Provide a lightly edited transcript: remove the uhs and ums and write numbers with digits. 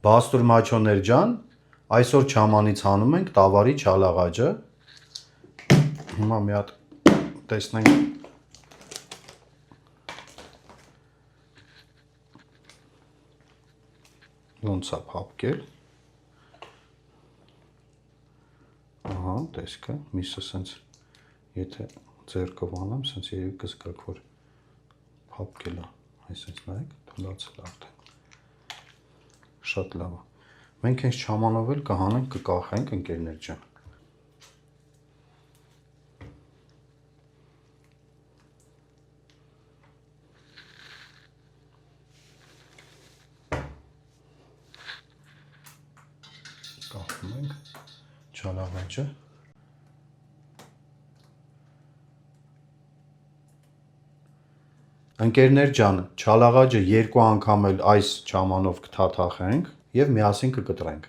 Բաստուր մաչոներ ջան, այսօր չամանից հանում ենք տավարի չալաղաջը։ Հիմա մի հատ տեսնենք ոնց է փափկել։ Ահա, տեսքը, միսը սենց, եթե ձեռքով անեմ, սենց երևի կզգաք, որ փափկել է, այսպես նայեք, թուլացել արդեն։ Շատ լավ է։ Մենք հենց չամանով էլ կհանենք, կկախենք, ընկերներ ջան։ Կախում ենք չալաղաջը։ Ընկերներ ջան, չալաղաջը 2 անգամ էլ այս չամանով կթաթախենք և միասին կկտրենք։